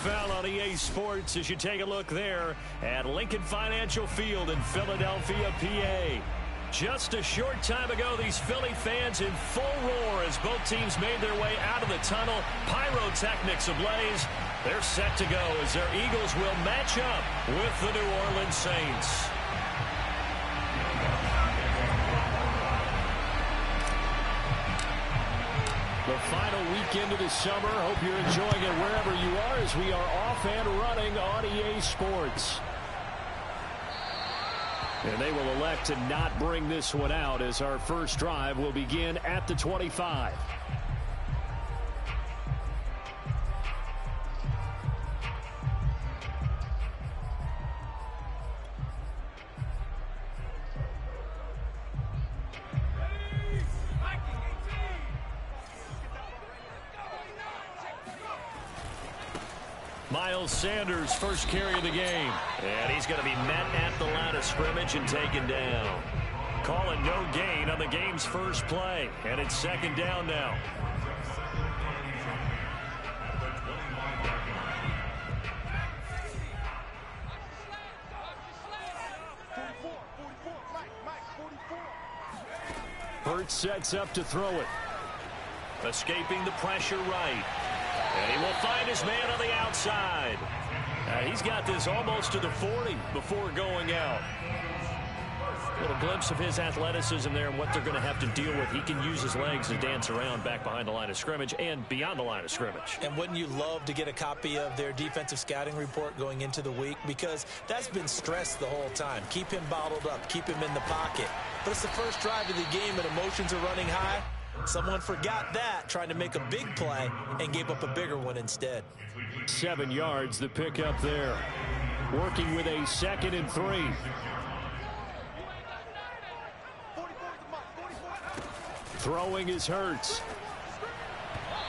NFL on EA Sports as you take a look there at Lincoln Financial Field in Philadelphia, PA. Just a short time ago, these Philly fans in full roar as both teams made their way out of the tunnel. Pyrotechnics ablaze. They're set to go as their Eagles will match up with the New Orleans Saints. The final weekend of the summer. Hope you're enjoying it wherever you are as we are off and running on EA Sports. And they will elect to not bring this one out as our first drive will begin at the 25. Miles Sanders, first carry of the game. And he's going to be met at the line of scrimmage and taken down. Calling no gain on the game's first play. And it's second down now. Hurts sets up to throw it. Escaping the pressure right. And he will find his man on the outside. He's got this almost to the 40 before going out. A little glimpse of his athleticism there and what they're going to have to deal with. He can use his legs to dance around back behind the line of scrimmage and beyond the line of scrimmage. And wouldn't you love to get a copy of their defensive scouting report going into the week? Because that's been stressed the whole time. Keep him bottled up. Keep him in the pocket. But it's the first drive of the game and emotions are running high. Someone forgot that, trying to make a big play, and gave up a bigger one instead. 7 yards, the pickup there. Working with a 2nd and 3. Throwing is Hurts.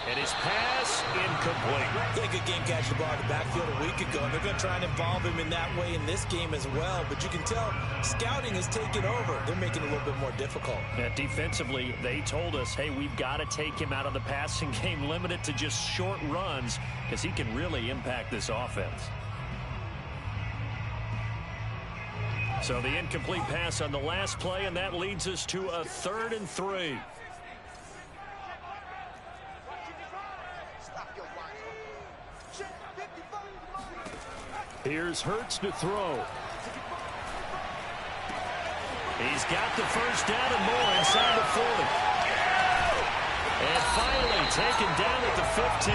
And his pass incomplete. He had a good game catching the ball in the backfield a week ago. They're going to try and involve him in that way in this game as well. But you can tell scouting has taken over. They're making it a little bit more difficult. Defensively, they told us, hey, we've got to take him out of the passing game, limit it to just short runs, because he can really impact this offense. So the incomplete pass on the last play, and that leads us to a 3rd and 3. Here's Hurts to throw. He's got the first down and more inside the 40. And finally taken down at the 15.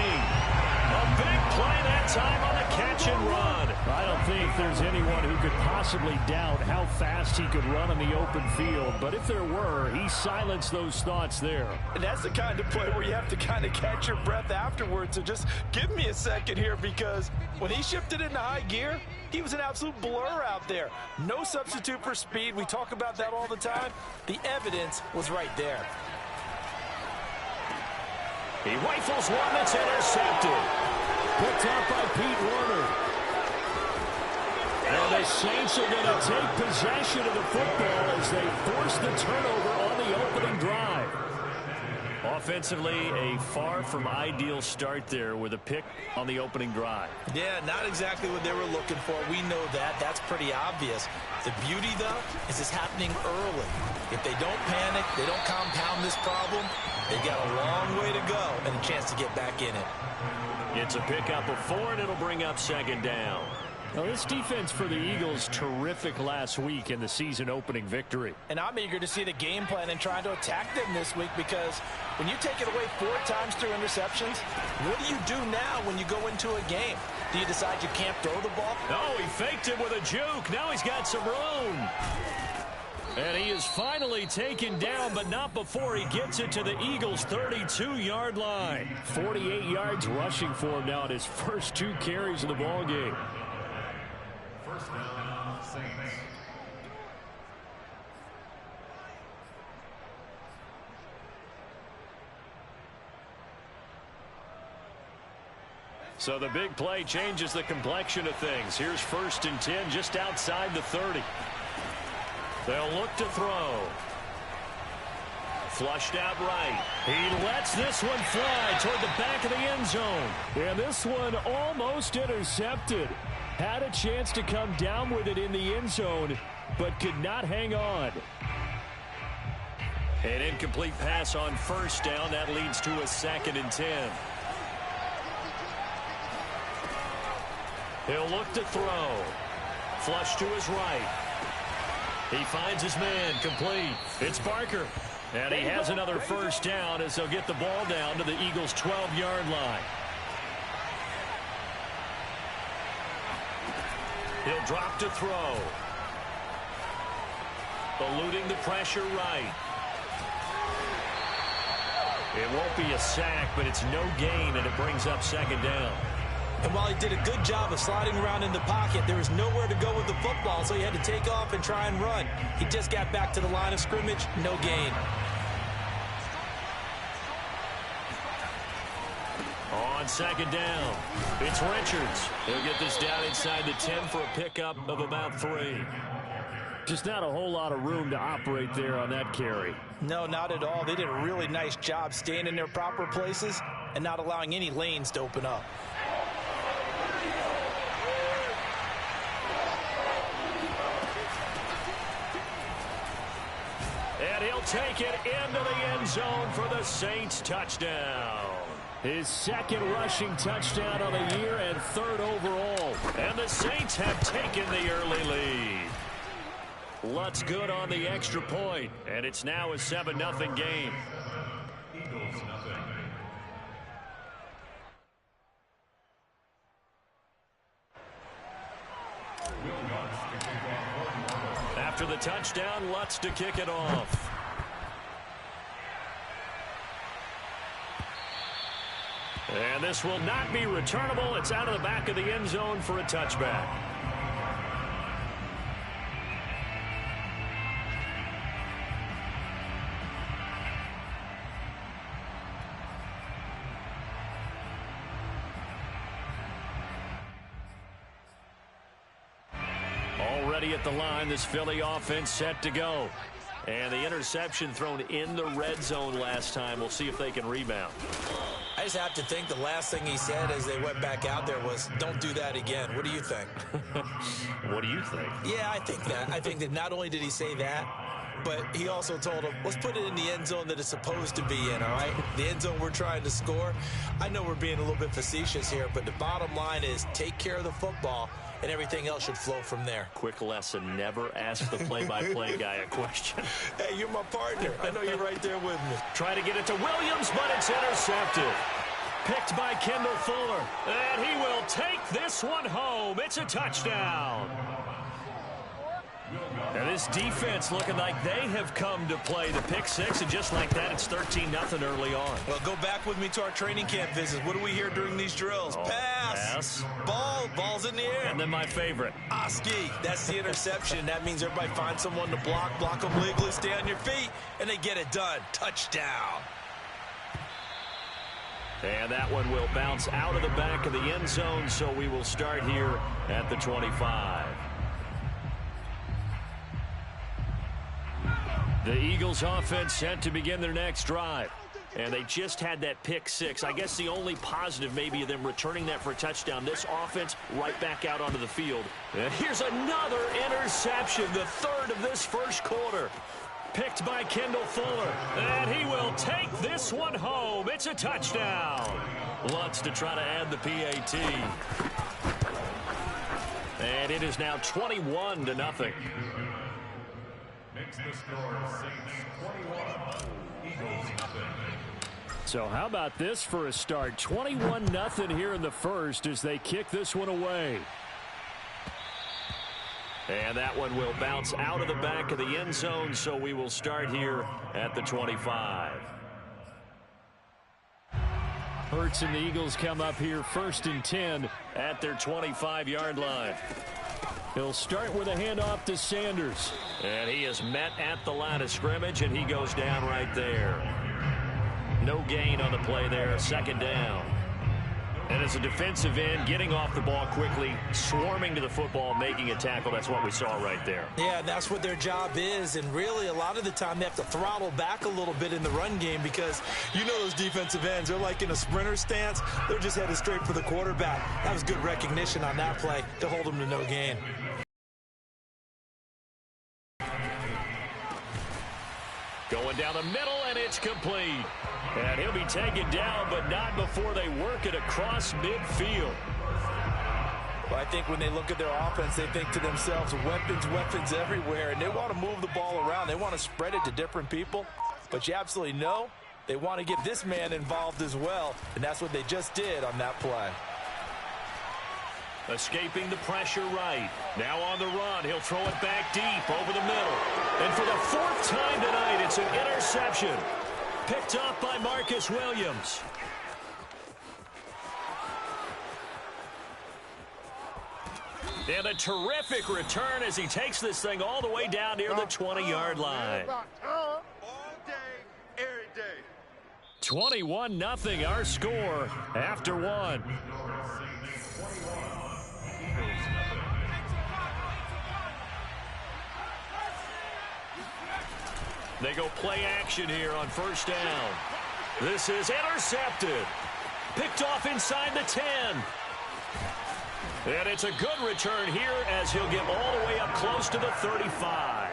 A big play that time on the catch and run. I don't think there's anyone who could possibly doubt how fast he could run in the open field. But if there were, he silenced those thoughts there. And that's the kind of play where you have to kind of catch your breath afterwards. So just give me a second here, because when he shifted into high gear, he was an absolute blur out there. No substitute for speed. We talk about that all the time. The evidence was right there. He rifles one that's intercepted. Picked up by Pete Werner. And the Saints are going to take possession of the football as they force the turnover on the opening drive. Offensively, a far from ideal start there with a pick on the opening drive. Yeah, not exactly what they were looking for. We know that. That's pretty obvious. The beauty, though, is it's happening early. If they don't panic, they don't compound this problem, they've got a long way to go and a chance to get back in it. It's a pickup of 4, and it'll bring up 2nd down. Now, this defense for the Eagles, terrific last week in the season-opening victory. And I'm eager to see the game plan and trying to attack them this week, because when you take it away 4 times through interceptions, what do you do now when you go into a game? Do you decide you can't throw the ball? No, he faked it with a juke. Now he's got some room. And he is finally taken down, but not before he gets it to the Eagles' 32-yard line. 48 yards rushing for him now at his first 2 carries of the ballgame. First down, Saints. So the big play changes the complexion of things. Here's 1st and 10 just outside the 30. They'll look to throw. Flushed out right. He lets this one fly toward the back of the end zone. And this one almost intercepted. Had a chance to come down with it in the end zone, but could not hang on. An incomplete pass on first down. That leads to a 2nd and 10. He'll look to throw. Flush to his right. He finds his man, complete. It's Barker. And he has another first down as they'll get the ball down to the Eagles' 12-yard line. He'll drop to throw. Eluding the pressure right. It won't be a sack, but it's no gain, and it brings up 2nd down. And while he did a good job of sliding around in the pocket, there was nowhere to go with the football, so he had to take off and try and run. He just got back to the line of scrimmage, no gain. On 2nd down, it's Richards. He'll get this down inside the 10 for a pickup of about 3. Just not a whole lot of room to operate there on that carry. No, not at all. They did a really nice job staying in their proper places and not allowing any lanes to open up. And he'll take it into the end zone for the Saints touchdown. His 2nd rushing touchdown of the year and 3rd overall. And the Saints have taken the early lead. Lutz good on the extra point, and it's now a 7-0 game. Eagles nothing. After the touchdown, Lutz to kick it off. And this will not be returnable. It's out of the back of the end zone for a touchback. Already at the line, this Philly offense set to go. And the interception thrown in the red zone last time. We'll see if they can rebound. I just have to think the last thing he said as they went back out there was, don't do that again. What do you think? What do you think? Yeah, I think that. I think that not only did he say that, but he also told him, let's put it in the end zone that it's supposed to be in, all right? The end zone we're trying to score. I know we're being a little bit facetious here, but the bottom line is take care of the football, and everything else should flow from there. Quick lesson, never ask the play-by-play guy a question. Hey, you're my partner. I know you're right there with me. Try to get it to Williams, but it's intercepted. Picked by Kendall Fuller. And he will take this one home. It's a touchdown. And this defense looking like they have come to play the pick six, and just like that, it's 13-0 early on. Well, go back with me to our training camp visits. What do we hear during these drills? Pass. Ball's in the air. And then my favorite. Oski. That's the interception. That means everybody finds someone to block them legally, stay on your feet, and they get it done. Touchdown. And that one will bounce out of the back of the end zone, so we will start here at the 25. The Eagles offense set to begin their next drive. And they just had that pick six. I guess the only positive maybe of them returning that for a touchdown. This offense right back out onto the field. And here's another interception, the third of this first quarter. Picked by Kendall Fuller. And he will take this one home. It's a touchdown. Lutz to try to add the PAT. And it is now 21-0. Makes the score Saints 21, Eagles nothing. So how about this for a start? 21-0 here in the first as they kick this one away. And that one will bounce out of the back of the end zone, so we will start here at the 25. Hurts and the Eagles come up here 1st and 10 at their 25-yard line. He'll start with a handoff to Sanders. And he is met at the line of scrimmage, and he goes down right there. No gain on the play there, 2nd down. And as a defensive end, getting off the ball quickly, swarming to the football, making a tackle, that's what we saw right there. Yeah, that's what their job is, and really a lot of the time they have to throttle back a little bit in the run game because you know those defensive ends, they're like in a sprinter stance. They're just headed straight for the quarterback. That was good recognition on that play to hold them to no gain. Going down the middle, and it's complete. And he'll be taken down, but not before they work it across midfield. Well, I think when they look at their offense, they think to themselves, weapons everywhere, and they want to move the ball around. They want to spread it to different people, but you absolutely know they want to get this man involved as well, and that's what they just did on that play. Escaping the pressure right. Now on the run. He'll throw it back deep over the middle. And for the fourth time tonight, it's an interception. Picked up by Marcus Williams. And a terrific return as he takes this thing all the way down near the 20-yard line. All day, every day. 21-0 our score after one. They go play action here on first down. This is intercepted. Picked off inside the 10. And it's a good return here as he'll get all the way up close to the 35.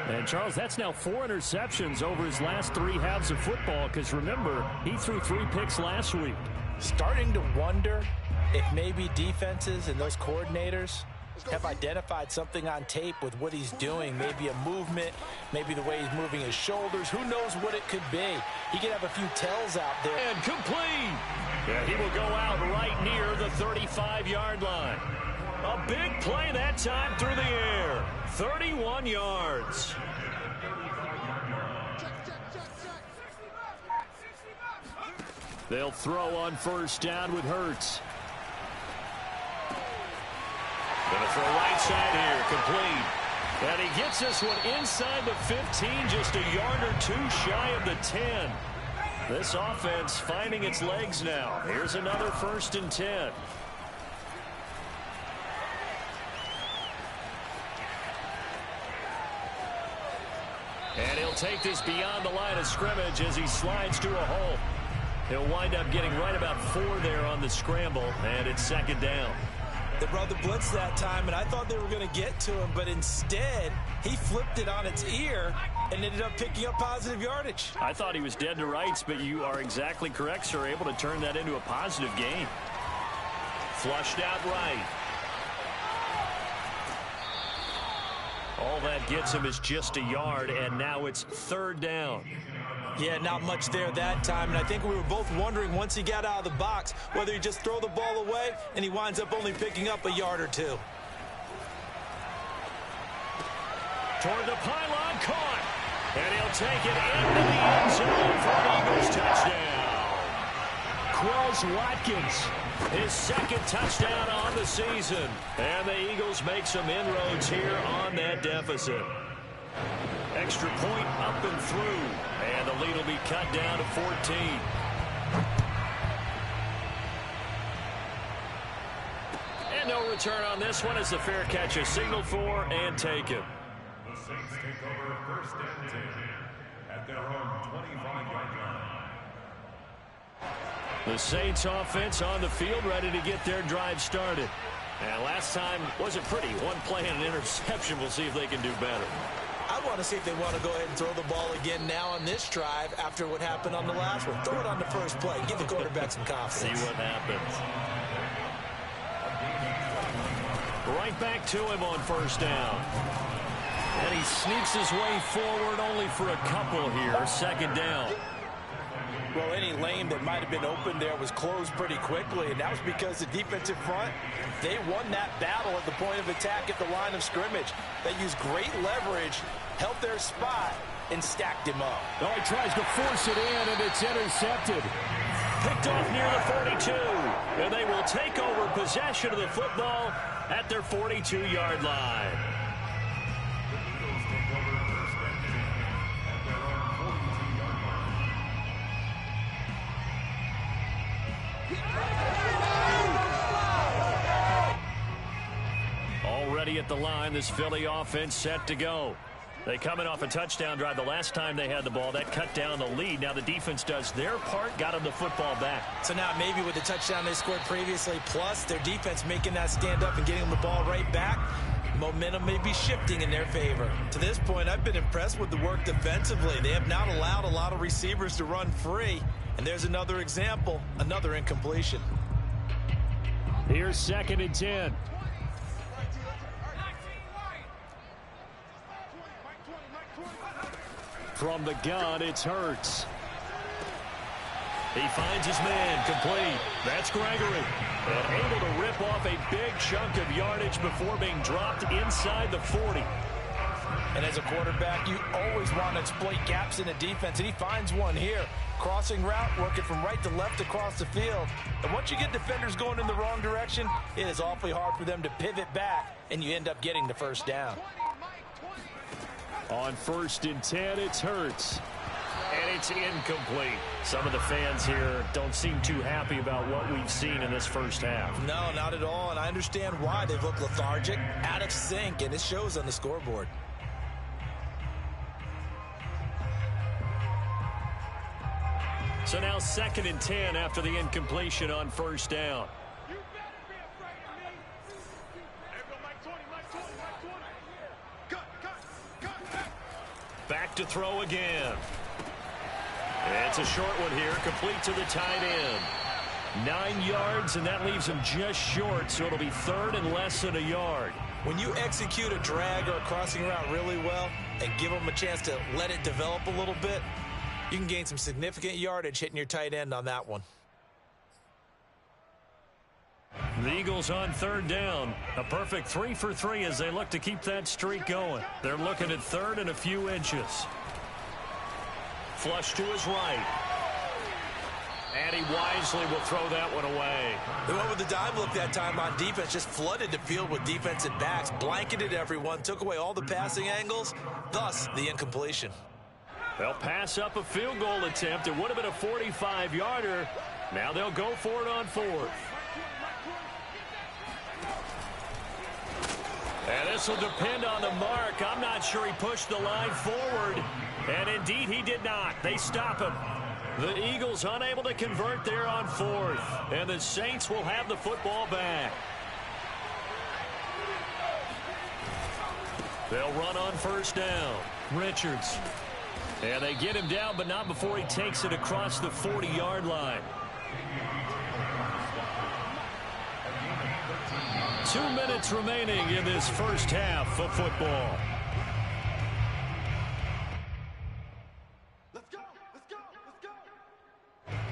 And, Charles, that's now 4 interceptions over his last 3 halves of football because, remember, he threw 3 picks last week. Starting to wonder if maybe defenses and those coordinators have identified something on tape with what he's doing. Maybe a movement, maybe the way he's moving his shoulders. Who knows what it could be? He could have a few tells out there. And complete. Yeah, he will go out right near the 35-yard line. A big play that time through the air. 31 yards. They'll throw on first down with Hurts. Going to throw right side here, complete. And he gets this one inside the 15, just a yard or 2 shy of the 10. This offense finding its legs now. Here's another 1st and 10. And he'll take this beyond the line of scrimmage as he slides to a hole. He'll wind up getting right about 4 there on the scramble, and it's 2nd down. They brought the blitz that time, and I thought they were going to get to him, but instead, he flipped it on its ear and ended up picking up positive yardage. I thought he was dead to rights, but you are exactly correct, sir. Able to turn that into a positive gain. Flushed out right. All that gets him is just a yard, and now it's 3rd down. Yeah, not much there that time, and I think we were both wondering once he got out of the box whether he just throw the ball away, and he winds up only picking up a yard or 2. Toward the pylon, caught, and he'll take it into the end zone for an Eagles touchdown. Quez Watkins, his 2nd touchdown on the season, and the Eagles make some inroads here on that deficit. Extra point up and through, and the lead will be cut down to 14. And no return on this one as the fair catch is signaled for and taken. The Saints take over 1st and 10 at their own 25-yard line. The Saints offense on the field ready to get their drive started. And last time wasn't pretty. 1 play and an interception. We'll see if they can do better. I want to see if they want to go ahead and throw the ball again now on this drive after what happened on the last one. Throw it on the first play. Give the quarterback some confidence. See what happens. Right back to him on first down. And he sneaks his way forward only for a couple here. 2nd down. Well, any lane that might have been open there was closed pretty quickly, and that was because the defensive front, they won that battle at the point of attack at the line of scrimmage. They used great leverage, held their spot, and stacked him up. Oh, he tries to force it in, and it's intercepted. Picked off near the 42, and they will take over possession of the football at their 42-yard line. The Eagles take over 1st and 10 at their own 42-yard line. ready at the line. This Philly offense set to go. They come in off a touchdown drive the last time they had the ball. That cut down the lead. Now the defense does their part, got them the football back. So now maybe with the touchdown they scored previously, plus their defense making that stand up and getting them the ball right back, momentum may be shifting in their favor. To this point, I've been impressed with the work defensively. They have not allowed a lot of receivers to run free. And there's another example, another incompletion. Here's 2nd and 10. From the gun, it's Hurts. He finds his man, complete. That's Gregory. And able to rip off a big chunk of yardage before being dropped inside the 40. And as a quarterback, you always want to exploit gaps in the defense, and he finds one here. Crossing route, working from right to left across the field. And once you get defenders going in the wrong direction, it is awfully hard for them to pivot back, and you end up getting the first down. On 1st and 10, it's Hurts. And it's incomplete. Some of the fans here don't seem too happy about what we've seen in this first half. No, not at all, and I understand why. They've looked lethargic, out of sync, and it shows on the scoreboard. So now 2nd and 10 after the incompletion on 1st down. Back to throw again. It's a short one here, complete to the tight end. 9 yards, and that leaves him just short, so it'll be 3rd and less than a yard. When you execute a drag or a crossing route really well and give them a chance to let it develop a little bit, you can gain some significant yardage hitting your tight end on that one. The Eagles on 3rd down. A perfect 3 for 3 as they look to keep that streak going. They're looking at 3rd and a few inches. Flush to his right. And he wisely will throw that one away. They went with the dive look that time on defense, just flooded the field with defensive backs, blanketed everyone, took away all the passing angles, thus the incompletion. They'll pass up a field goal attempt. It would have been a 45-yarder. Now they'll go for it on 4th. And this will depend on the mark. I'm not sure he pushed the line forward. And indeed, he did not. They stop him. The Eagles unable to convert there on 4th. And the Saints will have the football back. They'll run on 1st down. Richards. And they get him down, but not before he takes it across the 40-yard line. 2 minutes remaining in this first half of football. Let's go, let's go, let's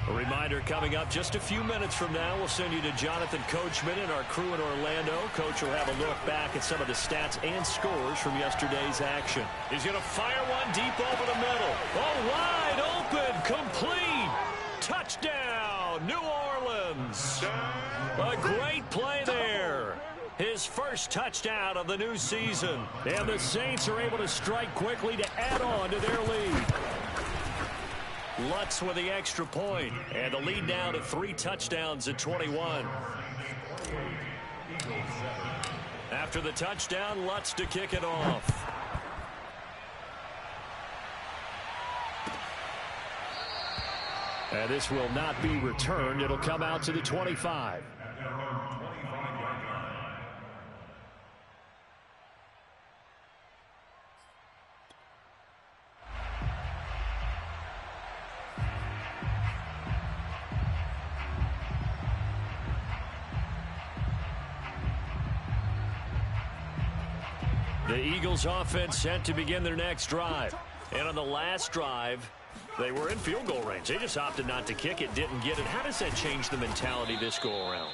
go. A reminder coming up just a few minutes from now, we'll send you to Jonathan Coachman and our crew in Orlando. Coach will have a look back at some of the stats and scores from yesterday's action. He's going to fire one deep over the middle. Oh, wide open, complete. Touchdown, New Orleans. A great play there. His first touchdown of the new season. And the Saints are able to strike quickly to add on to their lead. Lutz with the extra point, and the lead now to 3 touchdowns at 21. After the touchdown, Lutz to kick it off. And this will not be returned. It'll come out to the 25. The Eagles offense set to begin their next drive. And on the last drive, they were in field goal range. They just opted not to kick it, didn't get it. How does that change the mentality this go around?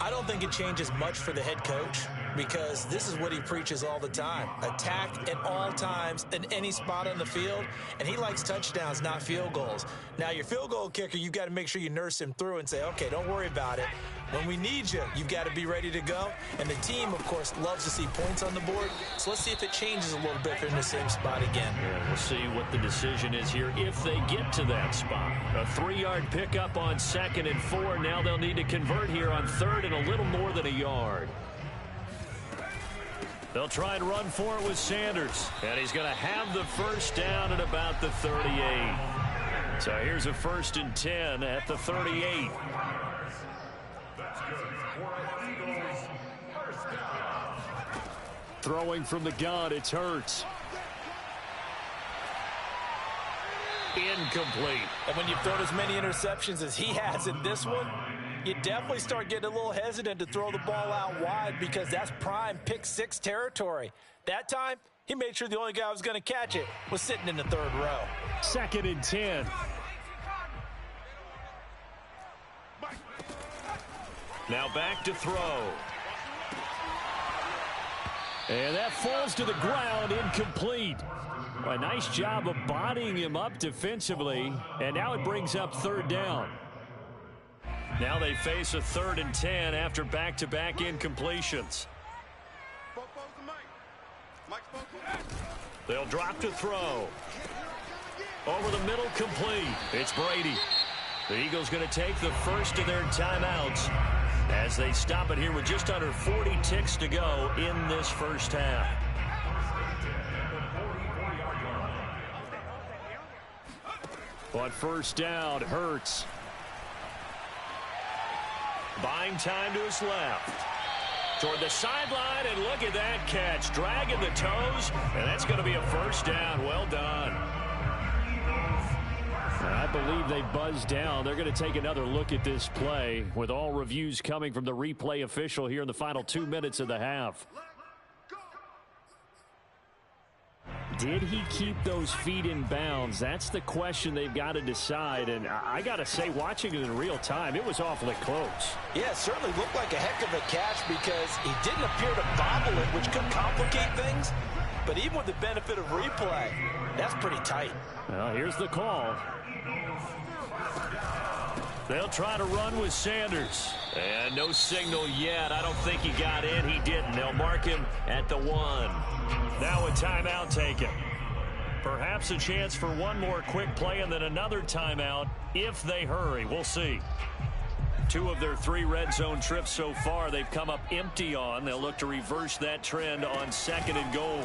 I don't think it changes much for the head coach because this is what he preaches all the time. Attack at all times in any spot on the field, and he likes touchdowns, not field goals. Now, your field goal kicker, you've got to make sure you nurse him through and say, okay, don't worry about it. When we need you, you've got to be ready to go. And the team, of course, loves to see points on the board. So let's see if it changes a little bit if they're in the same spot again. Yeah, we'll see what the decision is here if they get to that spot. A 3-yard pickup on 2nd and 4. Now they'll need to convert here on 3rd and a little more than a yard. They'll try and run for it with Sanders. And he's going to have the first down at about the 38. So here's a 1st and 10 at the 38. Throwing from the gun, it's Hurts. Incomplete. And when you've thrown as many interceptions as he has in this one, you definitely start getting a little hesitant to throw the ball out wide because that's prime pick 6 territory. That time, he made sure the only guy who was going to catch it was sitting in the 3rd row. 2nd and 10. Now back to throw. And that falls to the ground, incomplete. A nice job of bodying him up defensively, and now it brings up 3rd down. Now they face a 3rd and 10 after back-to-back incompletions. They'll drop to throw. Over the middle, complete. It's Brady. The Eagles going to take the first of their timeouts as they stop it here with just under 40 ticks to go in this first half. On 1st down, Hurts. Buying time to his left. Toward the sideline, and look at that catch. Dragging the toes, and that's going to be a 1st down. Well done. I believe they buzzed down. They're going to take another look at this play with all reviews coming from the replay official here in the final 2 minutes of the half. Did he keep those feet in bounds? That's the question they've got to decide. And I got to say, watching it in real time, it was awfully close. Yeah, it certainly looked like a heck of a catch because he didn't appear to bobble it, which could complicate things. But even with the benefit of replay, that's pretty tight. Well, here's the call. They'll try to run with Sanders. And no signal yet. I don't think he got in. He didn't. They'll mark him at the 1. Now a timeout taken. Perhaps a chance for one more quick play and then another timeout if they hurry. We'll see. 2 of their 3 red zone trips so far they've come up empty on. They'll look to reverse that trend on 2nd and goal.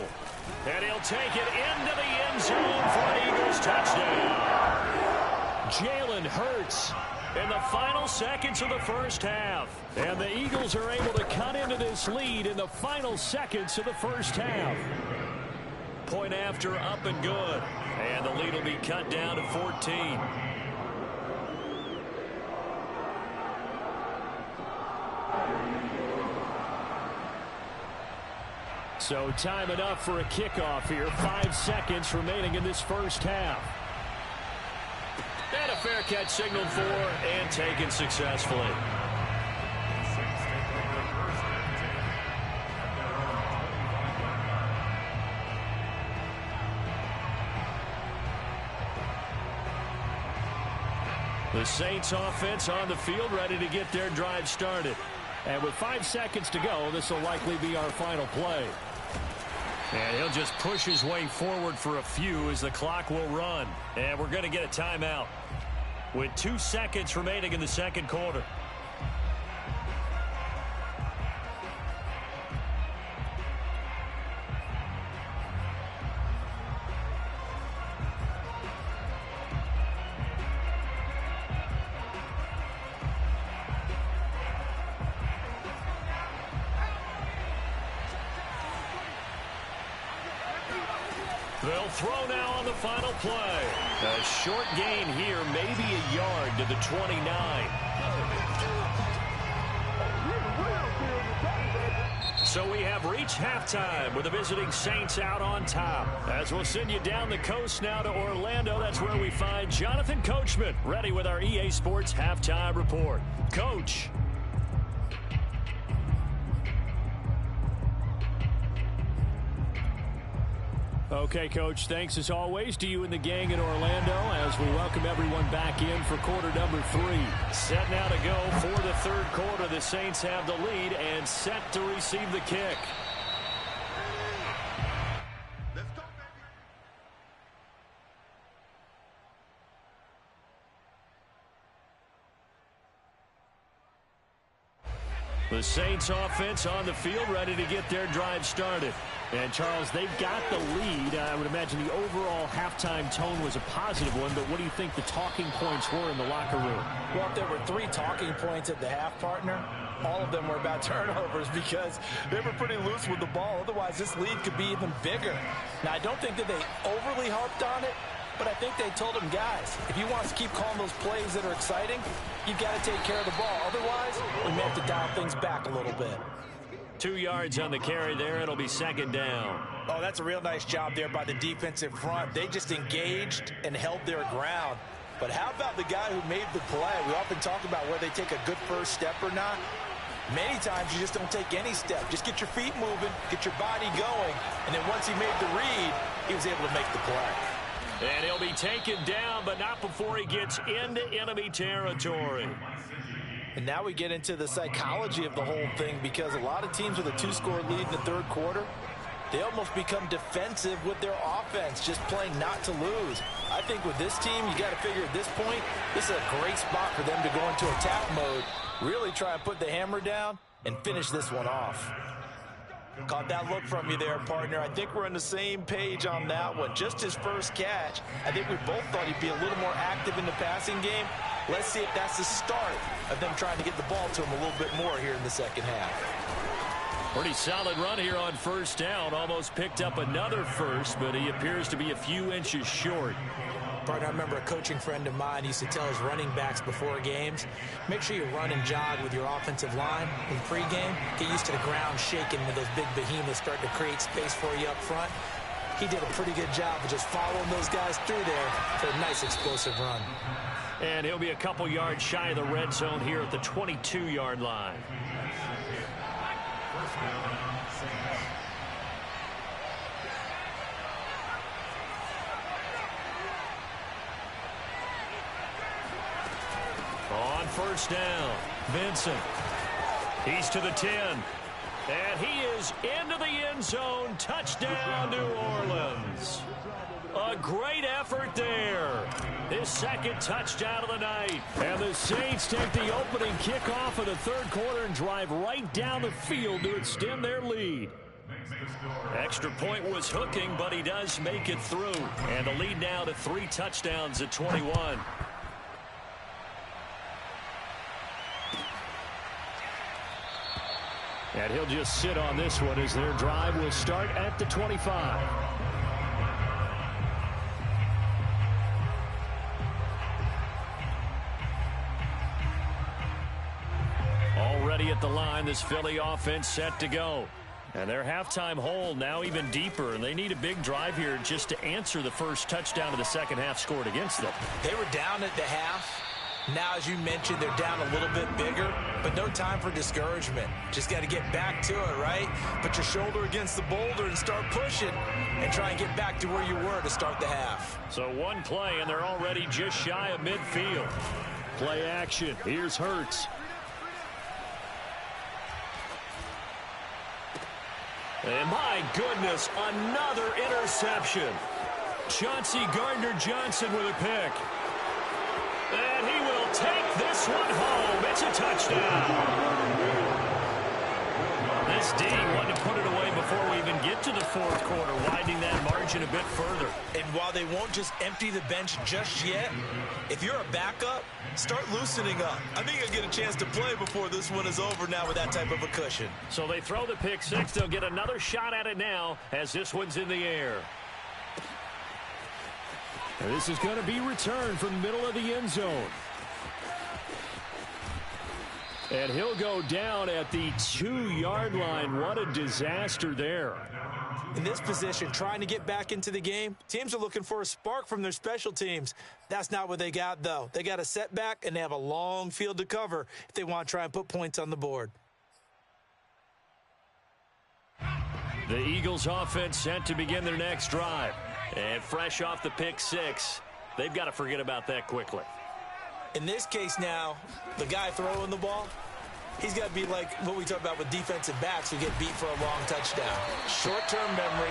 And he'll take it into the end zone for an Eagles touchdown. Jalen Hurts in the final seconds of the first half. And the Eagles are able to cut into this lead in the final seconds of the first half. Point after, up and good. And the lead will be cut down to 14. So time enough for a kickoff here. 5 seconds remaining in this first half. And a fair catch signaled for and taken successfully. The Saints offense on the field ready to get their drive started. And with 5 seconds to go, this will likely be our final play. And he'll just push his way forward for a few as the clock will run. And we're going to get a timeout with 2 seconds remaining in the second quarter. They'll throw now on the final play. A short gain here, maybe a yard to the 29. So we have reached halftime with the visiting Saints out on top. As we'll send you down the coast now to Orlando, that's where we find Jonathan Coachman ready with our EA Sports halftime report. Coach. Okay, Coach, thanks as always to you and the gang in Orlando as we welcome everyone back in for quarter number 3. Set now to go for the third quarter. The Saints have the lead and set to receive the kick. Let's go, baby. The Saints offense on the field, ready to get their drive started. And, Charles, they've got the lead. I would imagine the overall halftime tone was a positive one, but what do you think the talking points were in the locker room? Well, if there were 3 talking points at the half, partner, all of them were about turnovers because they were pretty loose with the ball. Otherwise, this lead could be even bigger. Now, I don't think that they overly harped on it, but I think they told them, guys, if you want us to keep calling those plays that are exciting, you've got to take care of the ball. Otherwise, we may have to dial things back a little bit. 2 yards on the carry there. It'll be second down. Oh, that's a real nice job there by the defensive front. They just engaged and held their ground. But how about the guy who made the play? We often talk about whether they take a good first step or not. Many times you just don't take any step. Just get your feet moving, get your body going, and then once he made the read, he was able to make the play. And he'll be taken down, but not before he gets into enemy territory. And now we get into the psychology of the whole thing because a lot of teams with a 2-score lead in the third quarter, they almost become defensive with their offense, just playing not to lose. I think with this team, you got to figure at this point, this is a great spot for them to go into attack mode, really try and put the hammer down and finish this one off. Caught that look from you there, partner. I think we're on the same page on that one. Just his first catch. I think we both thought he'd be a little more active in the passing game. Let's see if that's the start of them trying to get the ball to him a little bit more here in the second half. Pretty solid run here on first down. Almost picked up another first, but he appears to be a few inches short. Partner, I remember a coaching friend of mine used to tell his running backs before games, make sure you run and jog with your offensive line in pregame. Get used to the ground shaking when those big behemoths start to create space for you up front. He did a pretty good job of just following those guys through there for a nice explosive run. And he'll be a couple yards shy of the red zone here at the 22-yard line. On first down, Vincent. He's to the 10. And he is into the end zone. Touchdown, New Orleans. A great effort there. His second touchdown of the night. And the Saints take the opening kickoff of the third quarter and drive right down the field to extend their lead. Extra point was hooking, but he does make it through. And the lead now to 3 touchdowns at 21. And he'll just sit on this one as their drive will start at the 25. Already at the line, this Philly offense set to go. And their halftime hole now even deeper, and they need a big drive here just to answer the first touchdown of the second half scored against them. They were down at the half. Now, as you mentioned, they're down a little bit bigger, but no time for discouragement. Just got to get back to it, right? Put your shoulder against the boulder and start pushing and try and get back to where you were to start the half. So one play, and they're already just shy of midfield. Play action. Here's Hurts. And my goodness, another interception. Chauncey Gardner-Johnson with a pick. And he will take this one home. It's a touchdown. This D wanted to put it away before we even get to the fourth quarter, widening that margin a bit further. And while they won't just empty the bench just yet, if you're a backup, start loosening up. I think you'll get a chance to play before this one is over now with that type of a cushion. So they throw the pick six. They'll get another shot at it now as this one's in the air. And this is going to be returned from the middle of the end zone. And he'll go down at the 2-yard line. What a disaster there. In this position, trying to get back into the game, teams are looking for a spark from their special teams. That's not what they got, though. They got a setback, and they have a long field to cover if they want to try and put points on the board. The Eagles offense set to begin their next drive. And fresh off the pick six, they've got to forget about that quickly. In this case now, the guy throwing the ball, he's got to be like what we talk about with defensive backs who get beat for a long touchdown. Short-term memory,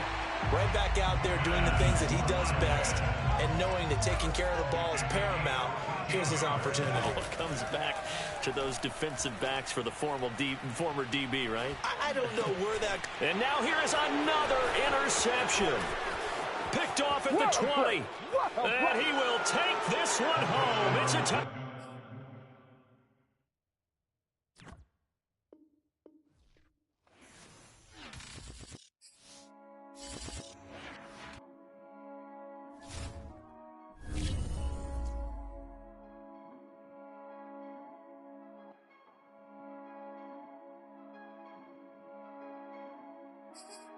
Right back out there doing the things that he does best and knowing that taking care of the ball is paramount. Here's his opportunity. It comes back to those defensive backs for the former DB, right? I don't know where that... And now here is another interception. Picked off at the 20. And he will take this one home. It's a touchdown. you.